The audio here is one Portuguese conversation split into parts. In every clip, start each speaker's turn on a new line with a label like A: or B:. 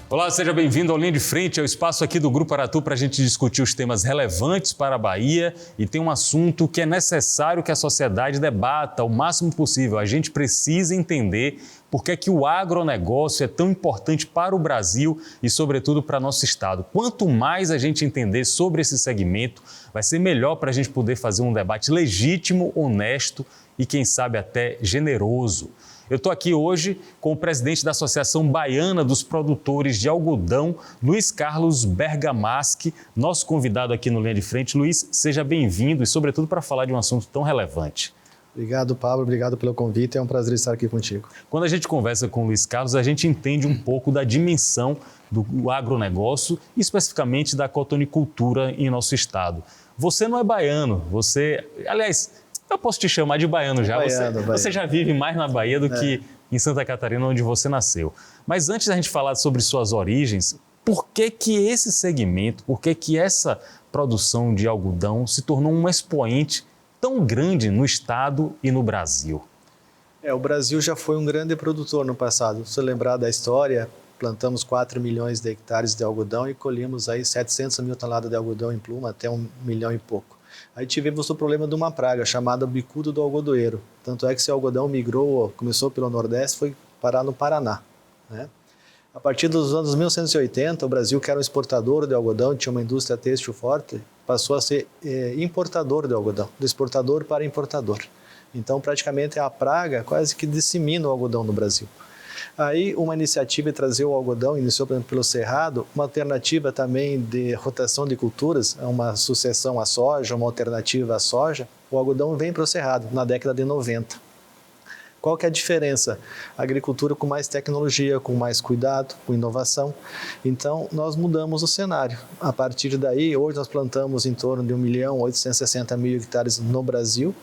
A: Olá, seja bem-vindo ao Linha de Frente, é o espaço aqui do Grupo Aratu para a gente discutir os temas relevantes para a Bahia e tem um assunto que é necessário que a sociedade debata o máximo possível. A gente precisa entender por que é que o agronegócio é tão importante para o Brasil e, sobretudo, para nosso estado. Quanto mais a gente entender sobre esse segmento, vai ser melhor para a gente poder fazer um debate legítimo, honesto e, quem sabe, até generoso. Eu estou aqui hoje com o presidente da Associação Baiana dos Produtores de Algodão, Luiz Carlos Bergamaschi, nosso convidado aqui no Linha de Frente. Luiz, seja bem-vindo e, sobretudo, para falar de um assunto tão relevante.
B: Obrigado, Pablo. Obrigado pelo convite. É um prazer estar aqui contigo.
A: Quando a gente conversa com o Luiz Carlos, a gente entende um pouco da dimensão do agronegócio e, especificamente, da cotonicultura em nosso estado. Você não é baiano, aliás, eu posso te chamar de baiano já. Você já vive mais na Bahia do que em Santa Catarina, onde você nasceu. Mas antes da gente falar sobre suas origens, por que esse segmento, por que essa produção de algodão se tornou um expoente tão grande no estado e no Brasil?
B: O Brasil já foi um grande produtor no passado. Se lembrar da história, plantamos 4 milhões de hectares de algodão e colhemos aí 700 mil toneladas de algodão em pluma, até 1 milhão e pouco. Aí tivemos o problema de uma praga chamada bicudo do algodoeiro. Tanto é que esse algodão começou pelo Nordeste, foi parar no Paraná, né? A partir dos anos 1980, o Brasil, que era um exportador de algodão, tinha uma indústria têxtil forte, passou a ser importador de algodão, de exportador para importador. Então, praticamente, a praga quase que dissemina o algodão no Brasil. Aí, uma iniciativa de trazer o algodão, iniciou pelo Cerrado, uma alternativa também de rotação de culturas, uma sucessão à soja, uma alternativa à soja. O algodão vem para o Cerrado, na década de 90. Qual que é a diferença? A agricultura com mais tecnologia, com mais cuidado, com inovação. Então, nós mudamos o cenário. A partir daí, hoje nós plantamos em torno de 1.860.000 hectares no Brasil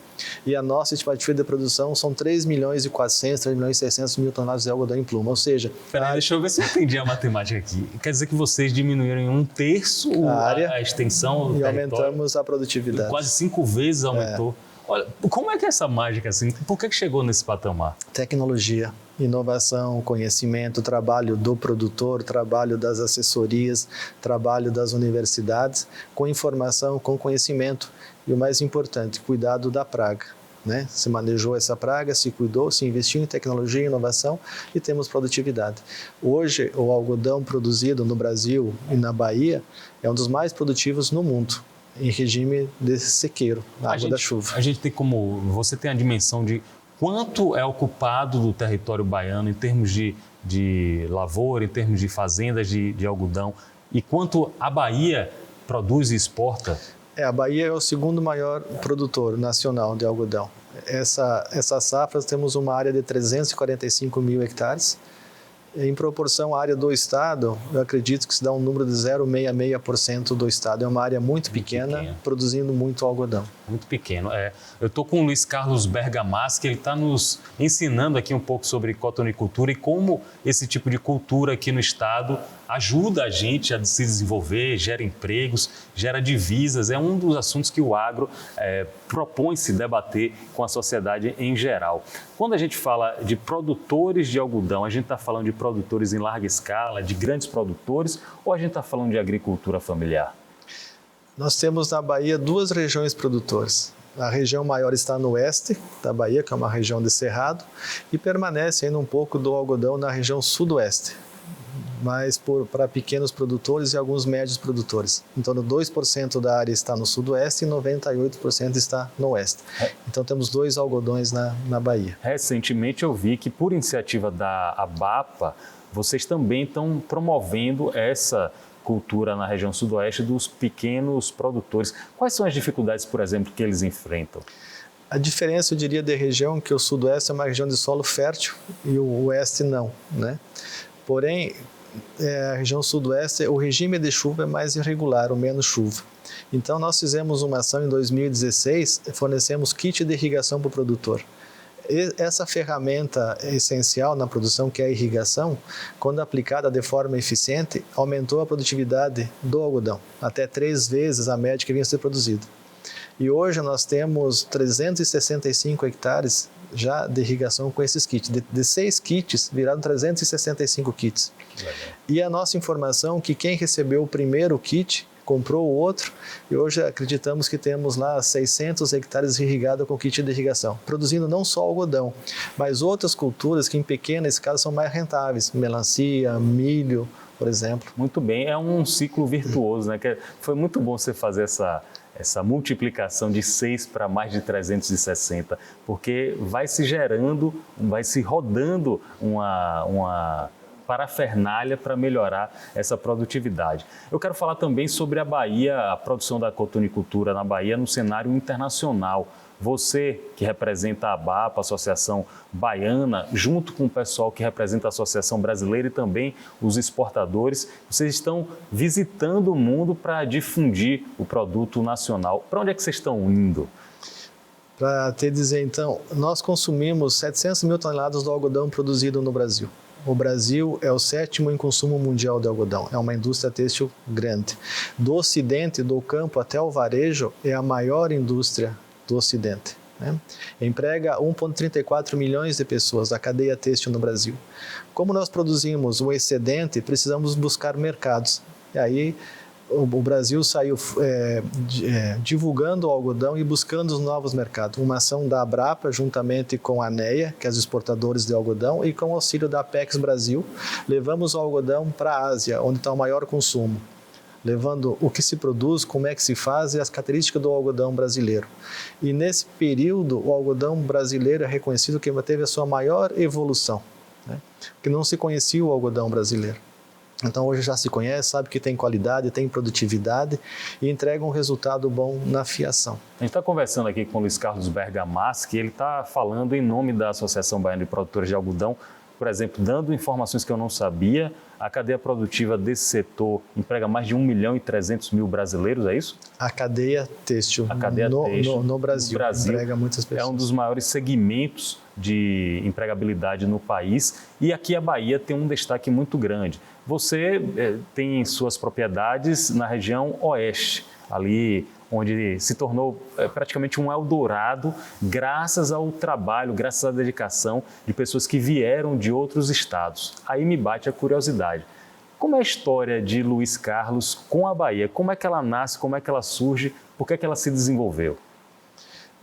B: e a nossa estimativa de produção são 3.400.000, 3.600.000 toneladas de algodão em pluma. Ou seja...
A: Deixa eu ver se eu entendi a matemática aqui. Quer dizer que vocês diminuíram em 1/3 a extensão do território?
B: E aumentamos a produtividade.
A: Quase 5 vezes aumentou. Olha, como é que é essa mágica assim? Por que chegou nesse patamar?
B: Tecnologia, inovação, conhecimento, trabalho do produtor, trabalho das assessorias, trabalho das universidades, com informação, com conhecimento e o mais importante, cuidado da praga, né? Se manejou essa praga, se cuidou, se investiu em tecnologia e inovação e temos produtividade. Hoje, o algodão produzido no Brasil e na Bahia é um dos mais produtivos no mundo, em regime de sequeiro, água da chuva.
A: Você tem a dimensão de quanto é ocupado do território baiano em termos de lavoura, em termos de fazendas de algodão e quanto a Bahia produz e exporta?
B: A Bahia é o segundo maior produtor nacional de algodão. Essa safra temos uma área de 345 mil hectares. Em proporção à área do estado, eu acredito que se dá um número de 0,66% do estado. É uma área muito pequena, produzindo muito algodão.
A: Muito pequeno, Eu estou com o Luiz Carlos Bergamaschi, que ele está nos ensinando aqui um pouco sobre cotonicultura e como esse tipo de cultura aqui no estado ajuda a gente a se desenvolver, gera empregos, gera divisas. É um dos assuntos que o agro propõe-se debater com a sociedade em geral. Quando a gente fala de produtores de algodão, a gente está falando de produtores em larga escala, de grandes produtores, ou a gente está falando de agricultura familiar?
B: Nós temos na Bahia 2 regiões produtoras. A região maior está no oeste da Bahia, que é uma região de cerrado, e permanece ainda um pouco do algodão na região sudoeste, mas para pequenos produtores e alguns médios produtores. Em torno de 2% da área está no sudoeste e 98% está no oeste. Então temos 2 algodões na Bahia.
A: Recentemente eu vi que, por iniciativa da ABAPA, vocês também estão promovendo essa cultura na região sudoeste dos pequenos produtores. Quais são as dificuldades, por exemplo, que eles enfrentam?
B: A diferença, eu diria, da região, que o sudoeste é uma região de solo fértil e o oeste não, né? Porém, a região sudoeste, o regime de chuva é mais irregular, ou menos chuva. Então, nós fizemos uma ação em 2016, fornecemos kit de irrigação para o produtor. Essa ferramenta essencial na produção, que é a irrigação, quando aplicada de forma eficiente, aumentou a produtividade do algodão, até 3 vezes a média que vinha a ser produzida. E hoje nós temos 365 hectares já de irrigação com esses kits. De 6 kits, viraram 365 kits. E a nossa informação que quem recebeu o primeiro kit comprou o outro, e hoje acreditamos que temos lá 600 hectares irrigados com kit de irrigação, produzindo não só algodão, mas outras culturas que em pequena escala são mais rentáveis, melancia, milho, por exemplo.
A: Muito bem, é um ciclo virtuoso, né? Foi muito bom você fazer essa multiplicação de 6 para mais de 360, porque vai se gerando, vai se rodando uma parafernália para melhorar essa produtividade. Eu quero falar também sobre a Bahia, a produção da cotonicultura na Bahia no cenário internacional. Você, que representa a ABAPA, a Associação Baiana, junto com o pessoal que representa a Associação Brasileira e também os exportadores, vocês estão visitando o mundo para difundir o produto nacional. Para onde é que vocês estão indo?
B: Para te dizer, então, nós consumimos 700 mil toneladas do algodão produzido no Brasil. O Brasil é o 7º em consumo mundial de algodão, é uma indústria têxtil grande. Do Ocidente, do campo até o varejo, é a maior indústria do Ocidente. Né? Emprega 1,34 milhões de pessoas, a cadeia têxtil no Brasil. Como nós produzimos o excedente, precisamos buscar mercados. E aí o Brasil saiu divulgando o algodão e buscando os novos mercados. Uma ação da Abrapa, juntamente com a ANEA, que é os exportadores de algodão, e com o auxílio da Apex Brasil, levamos o algodão para a Ásia, onde está o maior consumo, levando o que se produz, como é que se faz e as características do algodão brasileiro. E nesse período, o algodão brasileiro é reconhecido que teve a sua maior evolução, né? Porque não se conhecia o algodão brasileiro. Então hoje já se conhece, sabe que tem qualidade, tem produtividade e entrega um resultado bom na fiação.
A: A gente está conversando aqui com o Luiz Carlos Bergamaschi, ele está falando em nome da Associação Baiana de Produtores de Algodão, por exemplo, dando informações que eu não sabia. A cadeia produtiva desse setor emprega mais de 1.300.000 brasileiros, é isso?
B: A cadeia têxtil, no Brasil emprega muitas pessoas.
A: É um dos maiores segmentos de empregabilidade no país, e aqui a Bahia tem um destaque muito grande. Você tem suas propriedades na região oeste, ali onde se tornou praticamente um Eldorado, graças ao trabalho, graças à dedicação de pessoas que vieram de outros estados. Aí me bate a curiosidade. Como é a história de Luiz Carlos com a Bahia? Como é que ela nasce, como é que ela surge, por que é que ela se desenvolveu?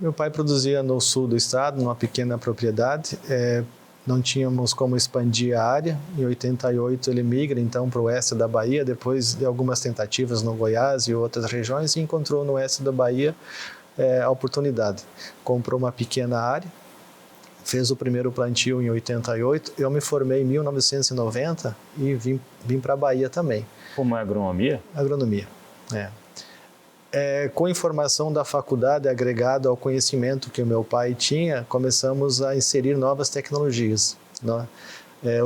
B: Meu pai produzia no sul do estado, numa pequena propriedade. Não tínhamos como expandir a área. Em 88 ele migra então para o oeste da Bahia, depois de algumas tentativas no Goiás e outras regiões, e encontrou no oeste da Bahia a oportunidade. Comprou uma pequena área, fez o primeiro plantio em 88, eu me formei em 1990 e vim para a Bahia também.
A: Como é agronomia?
B: Agronomia, com informação da faculdade agregada ao conhecimento que o meu pai tinha, começamos a inserir novas tecnologias, né?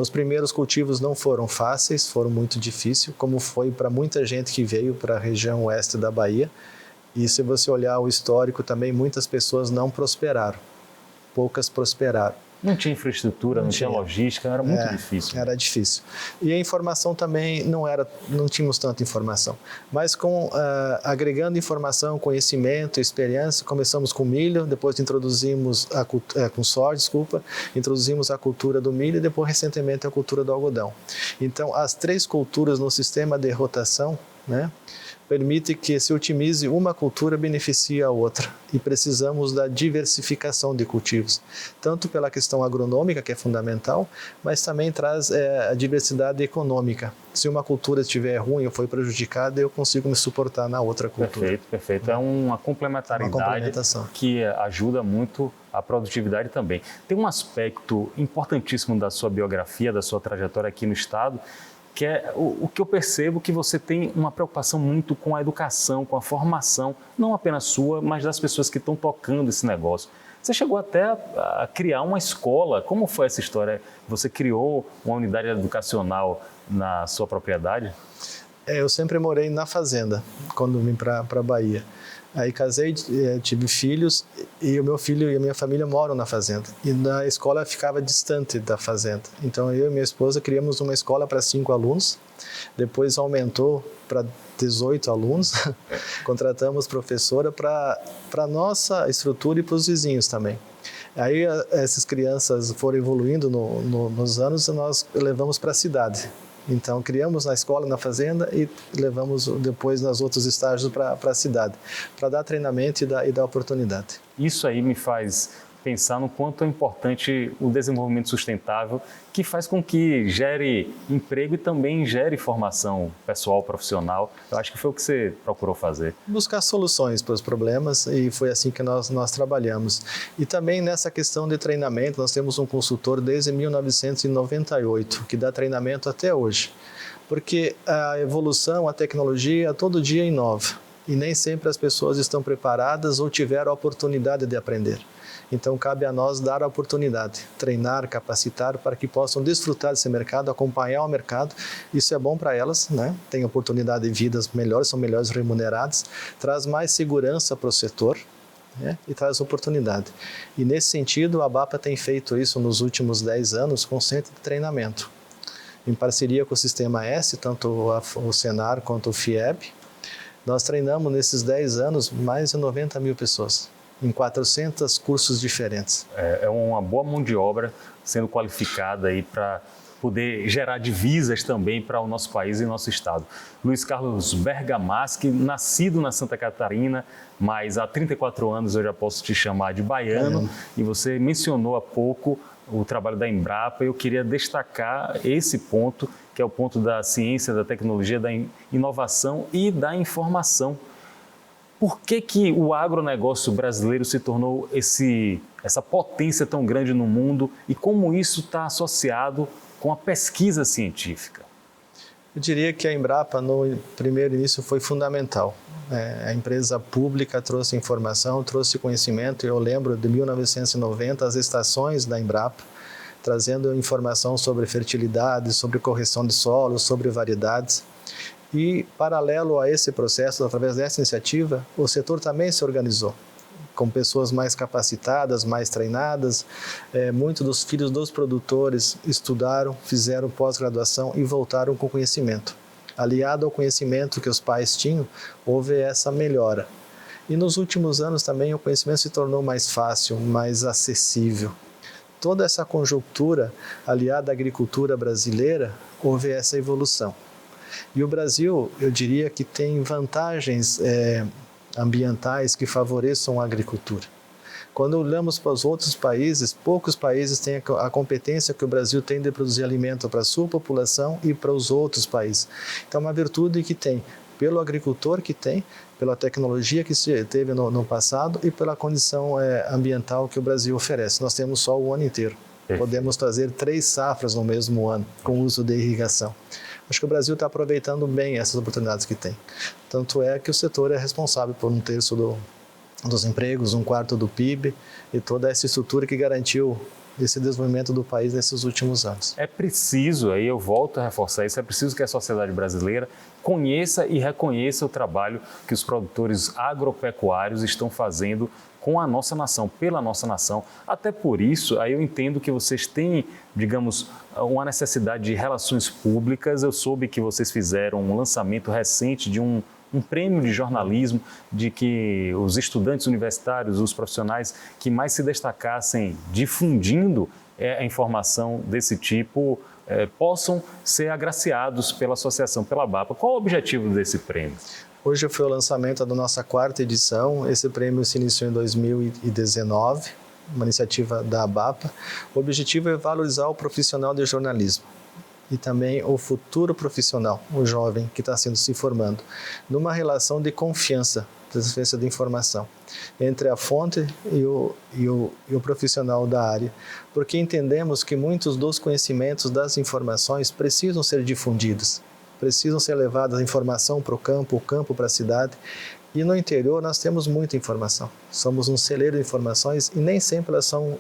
B: Os primeiros cultivos não foram fáceis, foram muito difíceis, como foi para muita gente que veio para a região oeste da Bahia. E se você olhar o histórico também, muitas pessoas não prosperaram, poucas prosperaram.
A: Não tinha infraestrutura, não tinha logística, era muito difícil.
B: Era difícil. E a informação também não tínhamos tanta informação. Mas agregando informação, conhecimento, experiência, começamos com milho, depois introduzimos com soja, introduzimos a cultura do milho e depois recentemente a cultura do algodão. Então, as 3 culturas no sistema de rotação, né, permite que se otimize uma cultura, beneficie a outra. E precisamos da diversificação de cultivos, tanto pela questão agronômica, que é fundamental, mas também traz a diversidade econômica. Se uma cultura estiver ruim ou foi prejudicada, eu consigo me suportar na outra cultura.
A: Perfeito. É uma complementaridade que ajuda muito a produtividade também. Tem um aspecto importantíssimo da sua biografia, da sua trajetória aqui no estado, que é o que eu percebo que você tem uma preocupação muito com a educação, com a formação, não apenas sua, mas das pessoas que estão tocando esse negócio. Você chegou até a criar uma escola. Como foi essa história? Você criou uma unidade educacional na sua propriedade?
B: Eu sempre morei na fazenda, quando vim para a Bahia. Aí casei, tive filhos, e o meu filho e a minha família moram na fazenda. E na escola ficava distante da fazenda. Então eu e minha esposa criamos uma escola para 5 alunos, depois aumentou para 18 alunos, contratamos professora para a nossa estrutura e para os vizinhos também. Aí essas crianças foram evoluindo nos anos e nós levamos para a cidade. Então, criamos na escola, na fazenda e levamos depois nos outros estágios para a cidade, para dar treinamento e dar oportunidade.
A: Isso aí me faz pensar no quanto é importante o desenvolvimento sustentável, que faz com que gere emprego e também gere formação pessoal, profissional. Eu acho que foi o que você procurou fazer.
B: Buscar soluções para os problemas e foi assim que nós trabalhamos. E também nessa questão de treinamento, nós temos um consultor desde 1998, que dá treinamento até hoje. Porque a evolução, a tecnologia, todo dia inova. E nem sempre as pessoas estão preparadas ou tiveram a oportunidade de aprender. Então, cabe a nós dar a oportunidade, treinar, capacitar para que possam desfrutar desse mercado, acompanhar o mercado. Isso é bom para elas, né? Tem oportunidade de vidas melhores, são melhores remuneradas, traz mais segurança para o setor, né? E traz oportunidade. E nesse sentido, a BAPA tem feito isso nos últimos 10 anos com centro de treinamento. Em parceria com o Sistema S, tanto o Senar quanto o FIEB, nós treinamos nesses 10 anos mais de 90 mil pessoas. Em 400 cursos diferentes.
A: É uma boa mão de obra sendo qualificada aí para poder gerar divisas também para o nosso país e nosso estado. Luiz Carlos Bergamaschi, nascido na Santa Catarina, mas há 34 anos eu já posso te chamar de baiano, e você mencionou há pouco o trabalho da Embrapa. Eu queria destacar esse ponto, que é o ponto da ciência, da tecnologia, da inovação e da informação. Por que o agronegócio brasileiro se tornou essa potência tão grande no mundo e como isso está associado com a pesquisa científica?
B: Eu diria que a Embrapa, no primeiro início, foi fundamental. A empresa pública trouxe informação, trouxe conhecimento. Eu lembro de 1990, as estações da Embrapa, trazendo informação sobre fertilidade, sobre correção de solo, sobre variedades. E, paralelo a esse processo, através dessa iniciativa, o setor também se organizou, com pessoas mais capacitadas, mais treinadas. Muitos dos filhos dos produtores estudaram, fizeram pós-graduação e voltaram com conhecimento. Aliado ao conhecimento que os pais tinham, houve essa melhora. E nos últimos anos também o conhecimento se tornou mais fácil, mais acessível. Toda essa conjuntura, aliada à agricultura brasileira, houve essa evolução. E o Brasil, eu diria que tem vantagens ambientais que favoreçam a agricultura. Quando olhamos para os outros países, poucos países têm a competência que o Brasil tem de produzir alimento para a sua população e para os outros países. Então, é uma virtude que tem pelo agricultor que tem, pela tecnologia que se teve no passado e pela condição ambiental que o Brasil oferece. Nós temos sol o ano inteiro. Podemos fazer 3 safras no mesmo ano com o uso de irrigação. Acho que o Brasil está aproveitando bem essas oportunidades que tem. Tanto é que o setor é responsável por 1/3 dos empregos, 1/4 do PIB e toda essa estrutura que garantiu esse desenvolvimento do país nesses últimos anos.
A: É preciso, aí eu volto a reforçar isso, é preciso que a sociedade brasileira conheça e reconheça o trabalho que os produtores agropecuários estão fazendo com a nossa nação, pela nossa nação. Até por isso, aí eu entendo que vocês têm, digamos, uma necessidade de relações públicas. Eu soube que vocês fizeram um lançamento recente de um prêmio de jornalismo, de que os estudantes universitários, os profissionais que mais se destacassem difundindo a informação desse tipo, possam ser agraciados pela associação, pela BAPA. Qual o objetivo desse prêmio?
B: Hoje foi o lançamento da nossa 4ª edição. Esse prêmio se iniciou em 2019, uma iniciativa da ABAPA. O objetivo é valorizar o profissional de jornalismo e também o futuro profissional, o jovem que está se formando, numa relação de confiança, transferência de informação entre a fonte e o profissional da área, porque entendemos que muitos dos conhecimentos, das informações precisam ser difundidos. Precisam ser levadas a informação para o campo para a cidade. E no interior nós temos muita informação. Somos um celeiro de informações e nem sempre elas são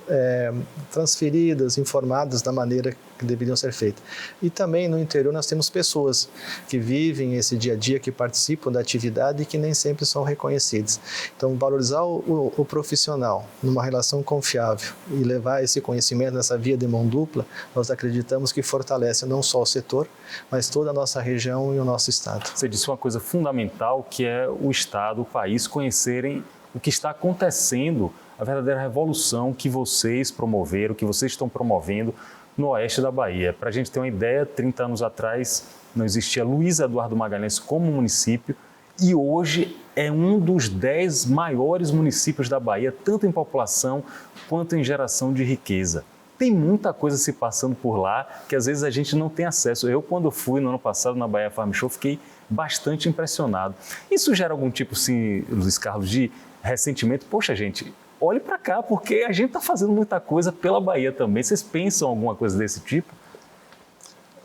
B: transferidas, informadas da maneira que deveriam ser feitas. E também no interior nós temos pessoas que vivem esse dia a dia, que participam da atividade e que nem sempre são reconhecidas. Então, valorizar o profissional numa relação confiável e levar esse conhecimento nessa via de mão dupla, nós acreditamos que fortalece não só o setor, mas toda a nossa região e o nosso estado.
A: Você disse uma coisa fundamental, que é o estado, o país conhecerem o que está acontecendo a verdadeira revolução que vocês promoveram, que vocês estão promovendo no oeste da Bahia. Para a gente ter uma ideia, 30 anos atrás não existia Luiz Eduardo Magalhães como município e hoje é um dos 10 maiores municípios da Bahia, tanto em população quanto em geração de riqueza. Tem muita coisa se passando por lá que às vezes a gente não tem acesso. Eu, quando fui no ano passado na Bahia Farm Show, fiquei bastante impressionado. Isso gera algum tipo, sim, Luiz Carlos, de ressentimento? Poxa, gente, olhe para cá, porque a gente está fazendo muita coisa pela Bahia também. Vocês pensam alguma coisa desse tipo?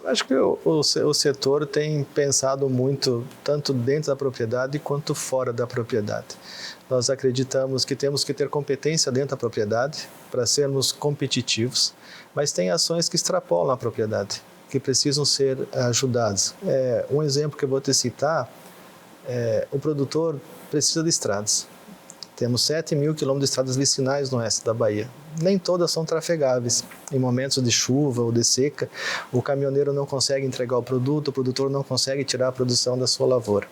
B: Acho que o setor tem pensado muito, tanto dentro da propriedade quanto fora da propriedade. Nós acreditamos que temos que ter competência dentro da propriedade para sermos competitivos, mas tem ações que extrapolam a propriedade, que precisam ser ajudadas. Um exemplo que eu vou te citar, o produtor precisa de estradas. Temos 7 mil quilômetros de estradas vicinais no oeste da Bahia. Nem todas são trafegáveis. Em momentos de chuva ou de seca, o caminhoneiro não consegue entregar o produtor não consegue tirar a produção da sua lavoura.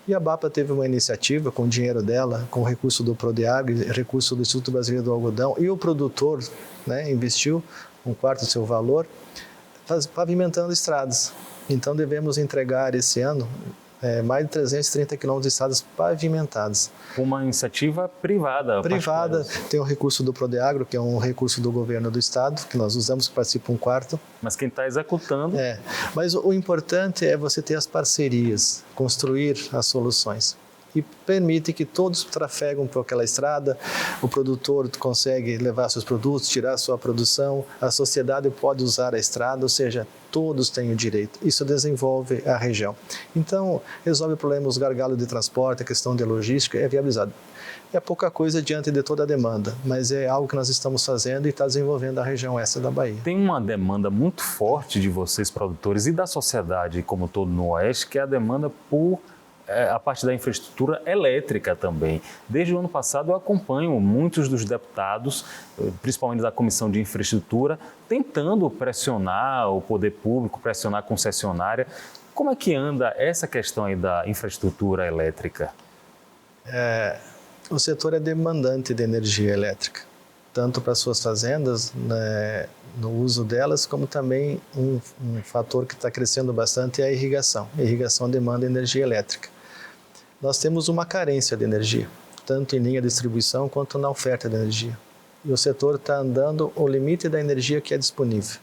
B: E a BAPA teve uma iniciativa com o dinheiro dela, com o recurso do Prodeagro, recurso do Instituto Brasileiro do Algodão, e o produtor, né, investiu um quarto do seu valor, pavimentando estradas. Então devemos entregar esse ano mais de 330 quilômetros de estradas pavimentadas.
A: Uma iniciativa privada.
B: Privada, tem o recurso do Prodeagro, que é um recurso do governo do estado, que nós usamos, que participa um quarto.
A: Mas quem está executando...
B: Mas o importante é você ter as parcerias, construir as soluções. E permite que todos trafegam por aquela estrada, o produtor consegue levar seus produtos, tirar sua produção, a sociedade pode usar a estrada, ou seja, todos têm o direito. Isso desenvolve a região. Então, resolve problemas, gargalo de transporte, a questão de logística, é viabilizado. É pouca coisa diante de toda a demanda, mas é algo que nós estamos fazendo e está desenvolvendo a região oeste da Bahia.
A: Tem uma demanda muito forte de vocês, produtores, e da sociedade como todo no oeste, que é a demanda por a parte da infraestrutura elétrica também. Desde o ano passado eu acompanho muitos dos deputados, principalmente da Comissão de Infraestrutura, tentando pressionar o poder público, pressionar a concessionária. Como é que anda essa questão aí da infraestrutura elétrica?
B: O setor é demandante de energia elétrica, tanto para suas fazendas, né, no uso delas, como também um fator que está crescendo bastante é a irrigação. A irrigação demanda energia elétrica. Nós temos uma carência de energia, tanto em linha de distribuição quanto na oferta de energia. E o setor está andando ao limite da energia que é disponível.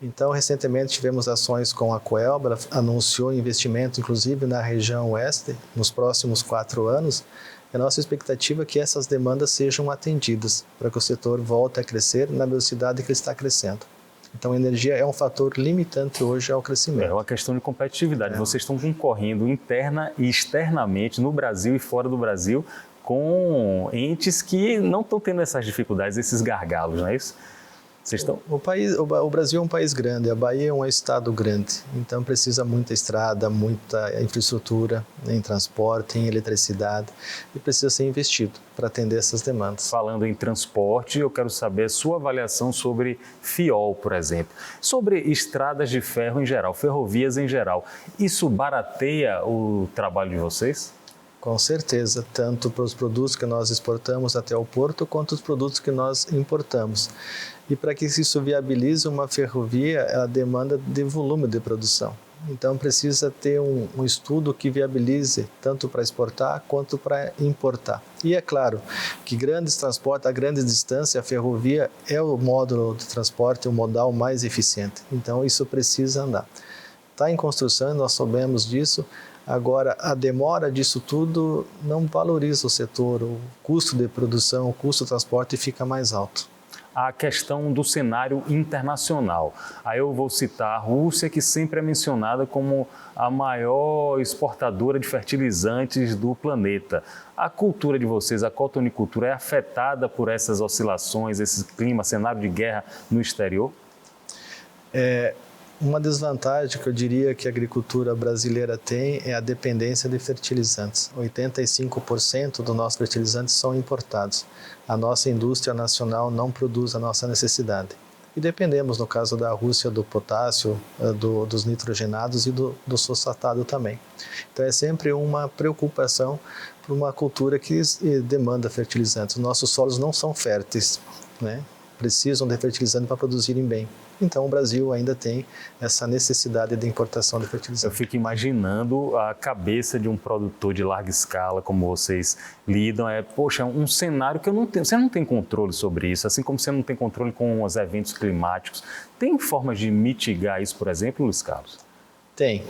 B: Então, recentemente tivemos ações com a Coelba, anunciou investimento, inclusive, na região oeste, nos próximos 4 anos. A nossa expectativa é que essas demandas sejam atendidas, para que o setor volte a crescer na velocidade que ele está crescendo. Então, a energia é um fator limitante hoje ao crescimento.
A: É uma questão de competitividade. Vocês estão concorrendo interna e externamente no Brasil e fora do Brasil com entes que não estão tendo essas dificuldades, esses gargalos, não é isso?
B: O Brasil é um país grande, a Bahia é um estado grande, então precisa muita estrada, muita infraestrutura em transporte, em eletricidade, e precisa ser investido para atender essas demandas.
A: Falando em transporte, eu quero saber a sua avaliação sobre FIOL, por exemplo, sobre estradas de ferro em geral, ferrovias em geral. Isso barateia o trabalho de vocês?
B: Com certeza, tanto para os produtos que nós exportamos até o porto, quanto os produtos que nós importamos. E para que isso viabilize uma ferrovia, ela demanda de volume de produção. Então precisa ter um estudo que viabilize tanto para exportar quanto para importar. E é claro que grandes transportes, a grande distância, a ferrovia é o módulo de transporte, o modal mais eficiente. Então isso precisa andar. Está em construção, nós soubemos disso. Agora, a demora disso tudo não valoriza o setor, o custo de produção, o custo do transporte fica mais alto.
A: A questão do cenário internacional. Aí eu vou citar a Rússia, que sempre é mencionada como a maior exportadora de fertilizantes do planeta. A cultura de vocês, a cotonicultura, é afetada por essas oscilações, esse clima, cenário de guerra no exterior?
B: Uma desvantagem que eu diria que a agricultura brasileira tem é a dependência de fertilizantes. 85% dos nossos fertilizantes são importados. A nossa indústria nacional não produz a nossa necessidade. e dependemos, no caso da Rússia, do potássio, dos nitrogenados e do fosfatado também. Então é sempre uma preocupação para uma cultura que demanda fertilizantes. Nossos solos não são férteis, né? Precisam de fertilizante para produzirem bem. Então o Brasil ainda tem essa necessidade de importação de fertilizante.
A: Eu fico imaginando a cabeça de um produtor de larga escala, como vocês lidam. Poxa, um cenário que eu não tenho, você não tem controle sobre isso, assim como você não tem controle com os eventos climáticos. Tem formas de mitigar isso, por exemplo, Luiz Carlos?
B: Tem.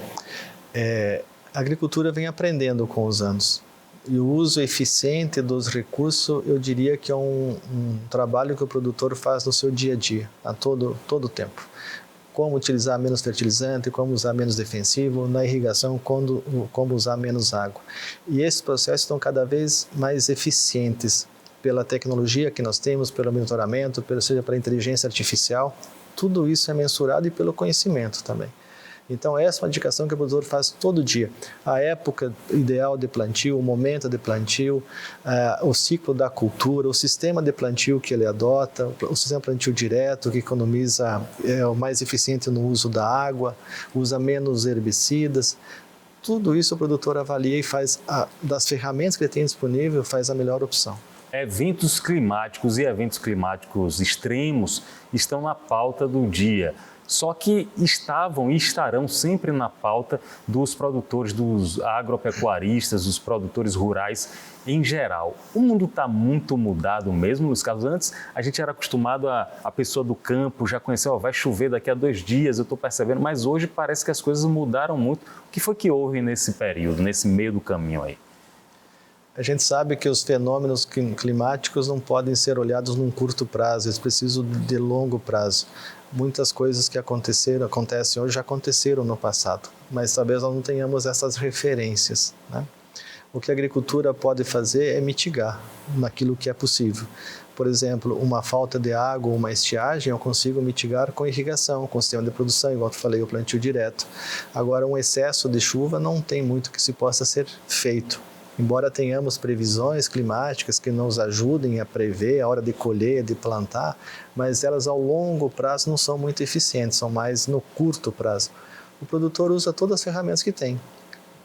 B: A agricultura vem aprendendo com os anos. E o uso eficiente dos recursos, eu diria que é um trabalho que o produtor faz no seu dia a dia, a todo o tempo. Como utilizar menos fertilizante, como usar menos defensivo, na irrigação, como usar menos água. E esses processos estão cada vez mais eficientes pela tecnologia que nós temos, pelo monitoramento, seja pela inteligência artificial. Tudo isso é mensurado e pelo conhecimento também. Então essa é uma indicação que o produtor faz todo dia. A época ideal de plantio, o momento de plantio, o ciclo da cultura, o sistema de plantio que ele adota, o sistema de plantio direto que economiza, é o mais eficiente no uso da água, usa menos herbicidas. Tudo isso o produtor avalia e faz, das ferramentas que ele tem disponível, faz a melhor opção.
A: Eventos climáticos e eventos climáticos extremos estão na pauta do dia. Só que estavam e estarão sempre na pauta dos produtores, dos agropecuaristas, dos produtores rurais em geral. O mundo está muito mudado mesmo, Luiz Carlos. Antes a gente era acostumado a pessoa do campo já conhecer, vai chover daqui a 2 dias, eu estou percebendo, mas hoje parece que as coisas mudaram muito. O que foi que houve nesse período, nesse meio do caminho aí?
B: A gente sabe que os fenômenos climáticos não podem ser olhados num curto prazo, eles precisam de longo prazo. Muitas coisas que acontecem hoje já aconteceram no passado, mas talvez nós não tenhamos essas referências, né? O que a agricultura pode fazer é mitigar naquilo que é possível. Por exemplo, uma falta de água ou uma estiagem eu consigo mitigar com irrigação, com sistema de produção, igual eu falei, o plantio direto. Agora, um excesso de chuva não tem muito que se possa ser feito. Embora tenhamos previsões climáticas que nos ajudem a prever a hora de colher, de plantar, mas elas ao longo prazo não são muito eficientes, são mais no curto prazo. O produtor usa todas as ferramentas que tem.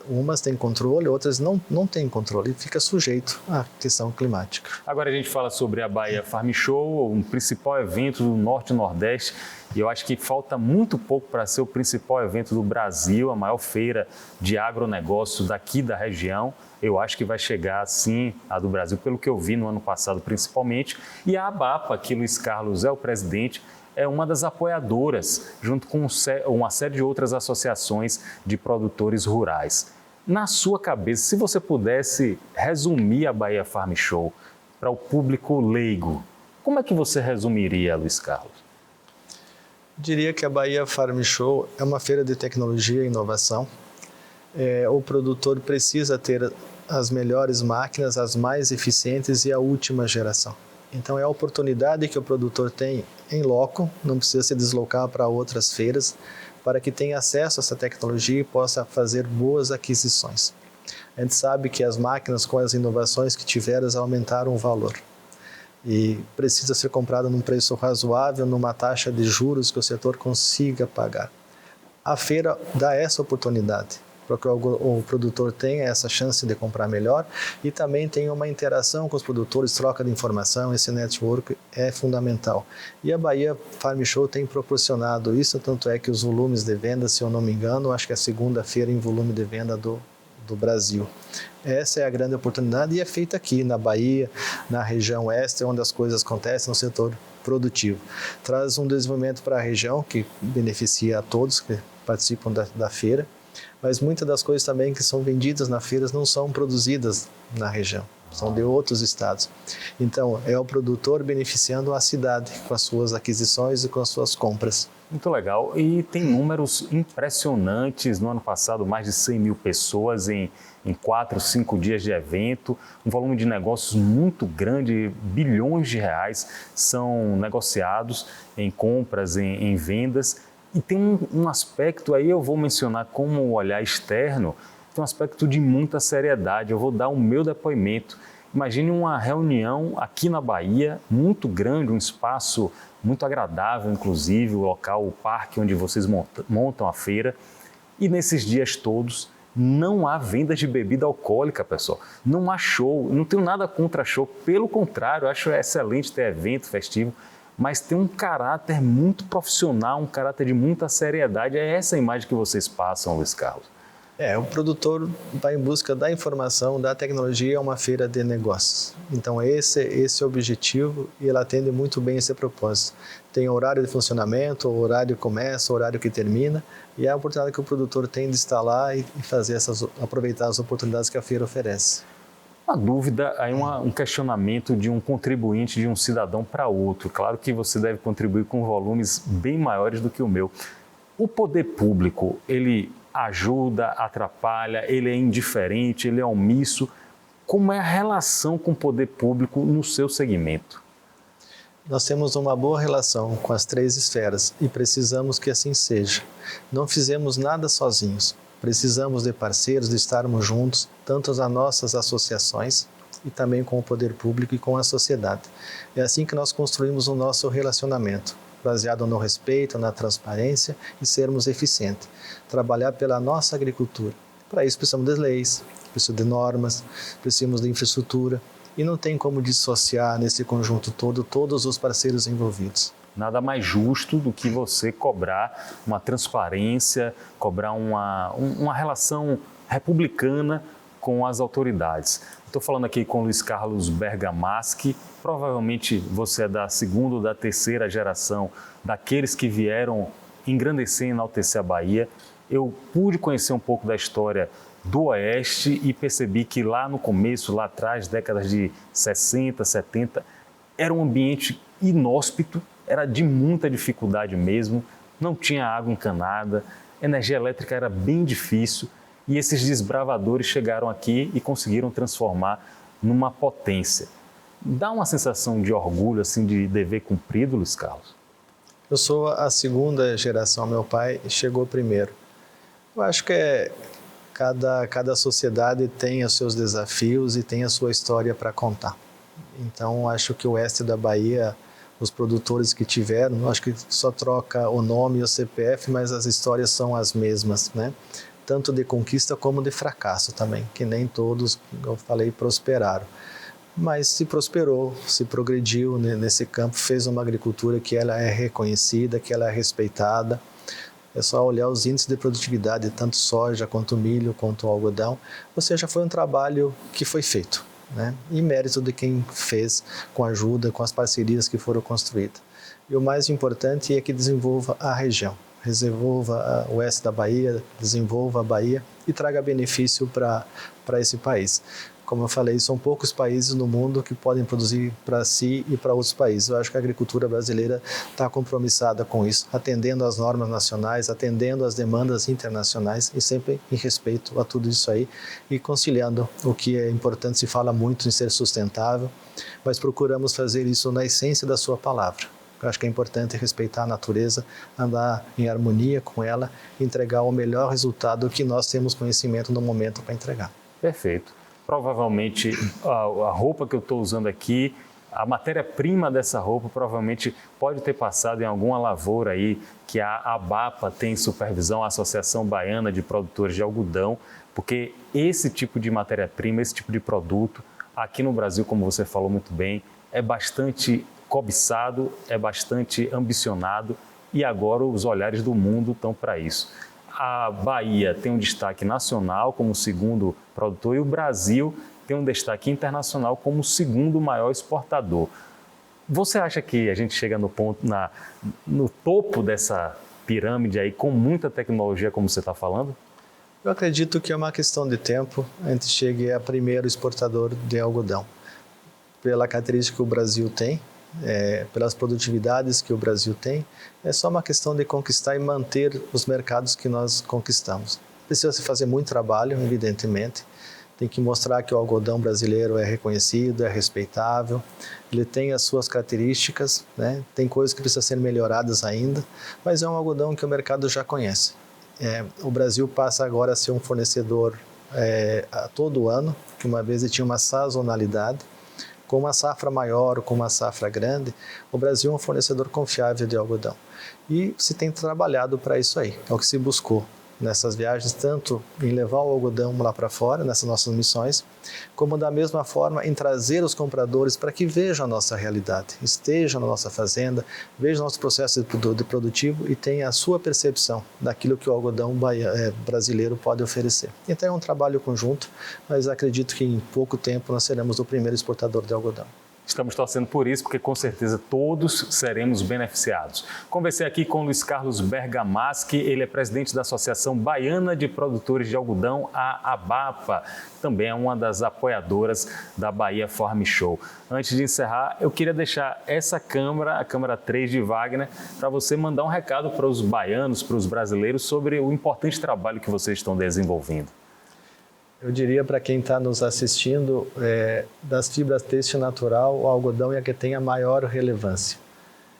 B: Umas têm controle, outras não têm controle e fica sujeito à questão climática.
A: Agora a gente fala sobre a Bahia Farm Show, um principal evento do Norte e Nordeste, e eu acho que falta muito pouco para ser o principal evento do Brasil, a maior feira de agronegócio daqui da região. Eu acho que vai chegar, sim, a do Brasil, pelo que eu vi no ano passado principalmente. E a ABAPA, que Luiz Carlos é o presidente, é uma das apoiadoras, junto com uma série de outras associações de produtores rurais. Na sua cabeça, se você pudesse resumir a Bahia Farm Show para o público leigo, como é que você resumiria, Luiz Carlos?
B: Diria que a Bahia Farm Show é uma feira de tecnologia e inovação. O produtor precisa ter as melhores máquinas, as mais eficientes e a última geração. Então é a oportunidade que o produtor tem em loco, não precisa se deslocar para outras feiras, para que tenha acesso a essa tecnologia e possa fazer boas aquisições. A gente sabe que as máquinas, com as inovações que tiveram, aumentaram o valor. E precisa ser comprado num preço razoável, numa taxa de juros que o setor consiga pagar. A feira dá essa oportunidade, para que o produtor tenha essa chance de comprar melhor e também tenha uma interação com os produtores, troca de informação, esse network é fundamental. E a Bahia Farm Show tem proporcionado isso, tanto é que os volumes de venda, se eu não me engano, acho que é a segunda feira em volume de venda do Brasil. Essa é a grande oportunidade e é feita aqui na Bahia, na região oeste, onde as coisas acontecem no setor produtivo. Traz um desenvolvimento para a região que beneficia a todos que participam da feira, mas muitas das coisas também que são vendidas na feira não são produzidas na região, são de outros estados. Então, é o produtor beneficiando a cidade com as suas aquisições e com as suas compras.
A: Muito legal. E tem números impressionantes. No ano passado, mais de 100 mil pessoas em 4, 5 dias de evento. Um volume de negócios muito grande, bilhões de reais são negociados em compras, em vendas. E tem um aspecto aí, eu vou mencionar como o olhar externo, tem um aspecto de muita seriedade. Eu vou dar o meu depoimento. Imagine uma reunião aqui na Bahia, muito grande, um espaço muito agradável, inclusive, o local, o parque onde vocês montam a feira. E nesses dias todos não há venda de bebida alcoólica, pessoal. Não há show, não tenho nada contra show, pelo contrário, acho excelente ter evento festivo, mas tem um caráter muito profissional, um caráter de muita seriedade. É essa a imagem que vocês passam, Luiz Carlos.
B: O produtor vai em busca da informação, da tecnologia, é uma feira de negócios. Então esse é o objetivo e ela atende muito bem esse propósito. Tem horário de funcionamento, o horário que começa, o horário que termina, e é a oportunidade que o produtor tem de estar lá e fazer aproveitar as oportunidades que a feira oferece.
A: Uma dúvida, aí um questionamento de um contribuinte, de um cidadão para outro. Claro que você deve contribuir com volumes bem maiores do que o meu. O poder público, ele ajuda, atrapalha, ele é indiferente, ele é omisso. Como é a relação com o poder público no seu segmento?
B: Nós temos uma boa relação com as 3 esferas e precisamos que assim seja. Não fizemos nada sozinhos. Precisamos de parceiros, de estarmos juntos, tanto as nossas associações e também com o poder público e com a sociedade. É assim que nós construímos o nosso relacionamento, baseado no respeito, na transparência e sermos eficientes. Trabalhar pela nossa agricultura. Para isso precisamos de leis, precisamos de normas, precisamos de infraestrutura e não tem como dissociar nesse conjunto todo todos os parceiros envolvidos.
A: Nada mais justo do que você cobrar uma transparência, cobrar uma relação republicana com as autoridades. Estou falando aqui com Luiz Carlos Bergamaschi, provavelmente você é da 2ª ou da 3ª geração daqueles que vieram engrandecer e enaltecer a Bahia. Eu pude conhecer um pouco da história do Oeste e percebi que lá no começo, lá atrás, décadas de 60, 70, era um ambiente inóspito, era de muita dificuldade mesmo, não tinha água encanada, energia elétrica era bem difícil e esses desbravadores chegaram aqui e conseguiram transformar numa potência. Dá uma sensação de orgulho, assim, de dever cumprido, Luiz Carlos?
B: Eu sou a 2ª geração, meu pai chegou primeiro. Eu acho que cada sociedade tem os seus desafios e tem a sua história para contar. Então, acho que o oeste da Bahia, os produtores que tiveram, acho que só troca o nome e o CPF, mas as histórias são as mesmas, né? Tanto de conquista como de fracasso também, que nem todos, eu falei, prosperaram. Mas se prosperou, se progrediu nesse campo, fez uma agricultura que ela é reconhecida, que ela é respeitada. É só olhar os índices de produtividade, tanto soja, quanto milho, quanto algodão. Ou seja, foi um trabalho que foi feito, né? E mérito de quem fez, com ajuda, com as parcerias que foram construídas. E o mais importante é que desenvolva a região, desenvolva o oeste da Bahia, desenvolva a Bahia e traga benefício para esse país. Como eu falei, são poucos países no mundo que podem produzir para si e para outros países. Eu acho que a agricultura brasileira está compromissada com isso, atendendo às normas nacionais, atendendo às demandas internacionais e sempre em respeito a tudo isso aí e conciliando o que é importante. Se fala muito em ser sustentável, mas procuramos fazer isso na essência da sua palavra. Eu acho que é importante respeitar a natureza, andar em harmonia com ela, entregar o melhor resultado que nós temos conhecimento no momento para entregar.
A: Perfeito. Provavelmente a roupa que eu estou usando aqui, a matéria-prima dessa roupa provavelmente pode ter passado em alguma lavoura aí que a ABAPA tem supervisão, a Associação Baiana de Produtores de Algodão, porque esse tipo de matéria-prima, esse tipo de produto, aqui no Brasil, como você falou muito bem, é bastante cobiçado, é bastante ambicionado e agora os olhares do mundo estão para isso. A Bahia tem um destaque nacional como 2º produtor e o Brasil tem um destaque internacional como o 2º maior exportador. Você acha que a gente chega no topo dessa pirâmide aí com muita tecnologia, como você está falando?
B: Eu acredito que é uma questão de tempo a gente chegue a primeiro exportador de algodão. Pela característica que o Brasil tem, pelas produtividades que o Brasil tem, é só uma questão de conquistar e manter os mercados que nós conquistamos. Precisa se fazer muito trabalho, evidentemente. Tem que mostrar que o algodão brasileiro é reconhecido, é respeitável, ele tem as suas características, né? Tem coisas que precisam ser melhoradas ainda, mas é um algodão que o mercado já conhece. O Brasil passa agora a ser um fornecedor a todo ano, que uma vez ele tinha uma sazonalidade. com uma safra maior ou com uma safra grande, o Brasil é um fornecedor confiável de algodão. E se tem trabalhado para isso aí, é o que se buscou nessas viagens, tanto em levar o algodão lá para fora, nessas nossas missões, como da mesma forma em trazer os compradores para que vejam a nossa realidade, estejam na nossa fazenda, vejam nosso processo de produtivo e tenham a sua percepção daquilo que o algodão brasileiro pode oferecer. Então é um trabalho conjunto, mas acredito que em pouco tempo nós seremos o primeiro exportador de algodão.
A: Estamos torcendo por isso, porque com certeza todos seremos beneficiados. Conversei aqui com Luiz Carlos Bergamaschi, ele é presidente da Associação Baiana de Produtores de Algodão, a ABAPA. Também é uma das apoiadoras da Bahia Farm Show. Antes de encerrar, eu queria deixar essa câmera, a câmera 3 de Wagner, para você mandar um recado para os baianos, para os brasileiros, sobre o importante trabalho que vocês estão desenvolvendo.
B: Eu diria para quem está nos assistindo, das fibras têxtil natural, o algodão é a que tem a maior relevância.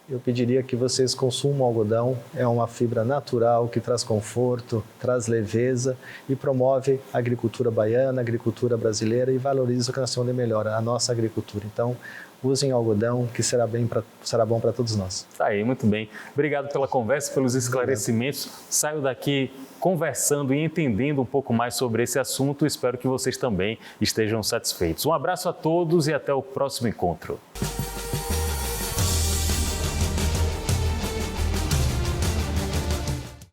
B: Eu pediria que vocês consumam algodão, é uma fibra natural que traz conforto, traz leveza e promove a agricultura baiana, a agricultura brasileira e valoriza o que nós temos de melhor, a nossa agricultura. Então, usem algodão, que será bom para todos nós.
A: Tá aí, muito bem. Obrigado pela conversa, pelos esclarecimentos. Saio daqui conversando e entendendo um pouco mais sobre esse assunto. Espero que vocês também estejam satisfeitos. Um abraço a todos e até o próximo encontro.